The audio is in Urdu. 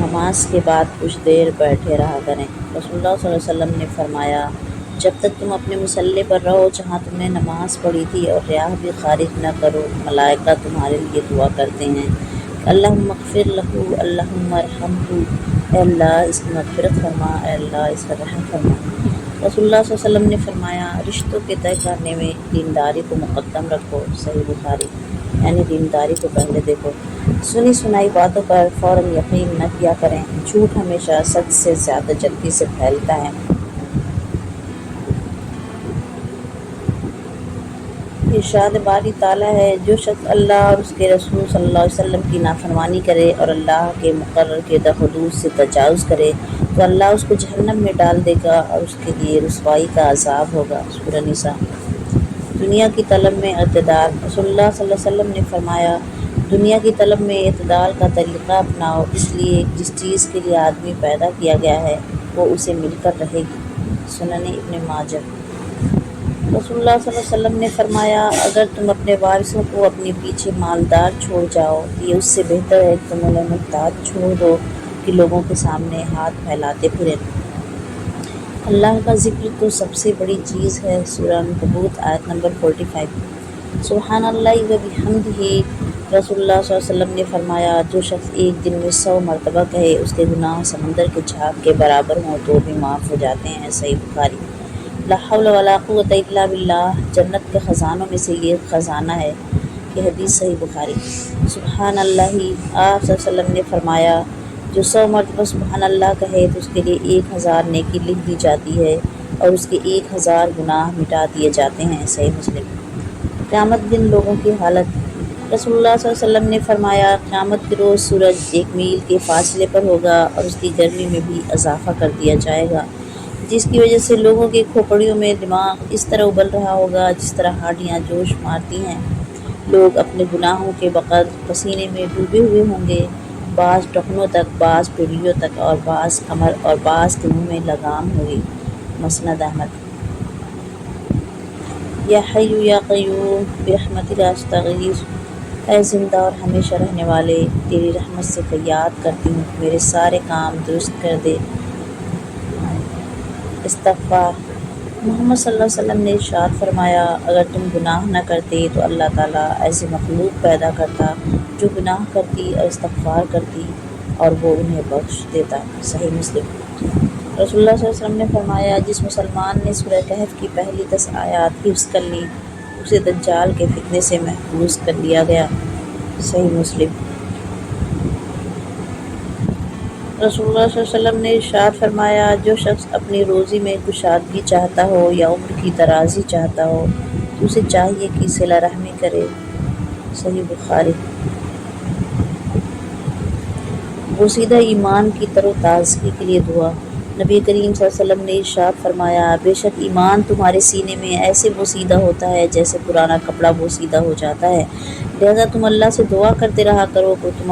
نماز کے بعد کچھ دیر بیٹھے رہا کریں۔ رسول اللہ صلی اللہ علیہ وسلم نے فرمایا، جب تک تم اپنے مصلی پر رہو جہاں تم نے نماز پڑھی تھی اور ریاح بھی خارج نہ کرو، ملائکہ تمہارے لیے دعا کرتے ہیں کہ اللہم اغفر لہ، اللہم ارحمہ، اے اللہ اس کی مغفرت فرما، اے اللہ اس پر رحم فرما۔ رسول اللہ صلی اللہ علیہ وسلم نے فرمایا، رشتوں کے طے کرنے میں دینداری کو مقدم رکھو، صحیح بخاری، یعنی دینداری کو پہلے دیکھو۔ سنی سنائی باتوں پر فوراً یقین نہ کیا کریں، جھوٹ ہمیشہ سچ سے زیادہ جلدی سے پھیلتا ہے۔ ارشاد باری تعالیٰ ہے، جو شخص اللہ اور اس کے رسول صلی اللہ علیہ وسلم کی نافرمانی کرے اور اللہ کے مقرر کردہ حدود سے تجاوز کرے تو اللہ اس کو جہنم میں ڈال دے گا اور اس کے لیے رسوائی کا عذاب ہوگا۔ سورہ نساء۔ دنیا کی طلب میں اعتدال۔ رسول اللہ صلی اللہ علیہ وسلم نے فرمایا، دنیا کی طلب میں اعتدال کا طریقہ اپناؤ، اس لیے جس چیز کے لیے آدمی پیدا کیا گیا ہے وہ اسے مل کر رہے گی۔ سنن ابن ماجہ۔ رسول اللہ صلی اللہ علیہ وسلم نے فرمایا، اگر تم اپنے وارثوں کو اپنے پیچھے مالدار چھوڑ جاؤ تو یہ اس سے بہتر ہے کہ تم انہیں محتاج چھوڑ دو کہ لوگوں کے سامنے ہاتھ پھیلاتے پھریں۔ اللہ کا ذکر تو سب سے بڑی چیز ہے۔ سورہ عنکبوت آیت نمبر 45۔ سبحان اللہ و بحمدہ۔ رسول اللہ صلی اللہ علیہ وسلم نے فرمایا، جو شخص ایک دن میں 100 مرتبہ کہے اس کے گناہ سمندر کے جھاگ کے برابر ہوں تو بھی معاف ہو جاتے ہیں، صحیح بخاری۔ لا حول ولا قوت الا باللہ، جنت کے خزانوں میں سے یہ خزانہ ہے، یہ حدیث صحیح بخاری۔ سبحان اللہ، آپ صلی اللہ علیہ وسلم نے فرمایا، جو 100 مرتبہ سبحان اللہ کہے تو اس کے لیے 1000 نیکی لکھ دی جاتی ہے اور اس کے 1000 گناہ مٹا دیے جاتے ہیں، صحیح مسلم۔ قیامت دن لوگوں کی حالت۔ رسول اللہ صلی اللہ علیہ وسلم نے فرمایا، قیامت کے روز سورج 1 میل کے فاصلے پر ہوگا اور اس کی گرمی میں بھی اضافہ کر دیا جائے گا، جس کی وجہ سے لوگوں کی کھوپڑیوں میں دماغ اس طرح ابل رہا ہوگا جس طرح ہاڈیاں جوش مارتی ہیں۔ لوگ اپنے گناہوں کے بقدر پسینے میں ڈوبے ہوئے ہوں گے، بعض ٹخنوں تک، بعض پیڑیوں تک اور بعض کمر اور بعض کے منہ میں لگام ہوگی، مسند احمد۔ یا حی یا قیوم برحمتک استغیث، اے زندہ اور ہمیشہ رہنے والے، تیری رحمت سے فریاد کرتی ہوں کہ میرے سارے کام درست کر دے۔ استغفار۔ محمد صلی اللہ علیہ وسلم نے ارشاد فرمایا، اگر تم گناہ نہ کرتے تو اللہ تعالیٰ ایسے مخلوق پیدا کرتا جو گناہ کرتی اور استغفار کرتی اور وہ انہیں بخش دیتا، صحیح مسلم۔ رسول اللہ صلی اللہ علیہ وسلم نے فرمایا، جس مسلمان نے سورہ کہف کی پہلی 10 آیات حفظ کر لی اسے دجال کے فتنے سے محفوظ کر لیا گیا، صحیح مسلم۔ رسول اللہ صلی اللہ علیہ وسلم نے ارشاد فرمایا، جو شخص اپنی روزی میں کشادگی چاہتا ہو یا عمر کی درازی چاہتا ہو تو اسے چاہیے کہ صلہ رحمی کرے، صحیح بخاری۔ بوسیدہ ایمان کی تر و تازگی کے لیے دعا۔ نبی کریم صلی اللہ علیہ وسلم نے ارشاد فرمایا، بے شک ایمان تمہارے سینے میں ایسے بوسیدہ ہوتا ہے جیسے پرانا کپڑا بوسیدہ ہو جاتا ہے، لہذا تم اللہ سے دعا کرتے رہا کرو کہ تم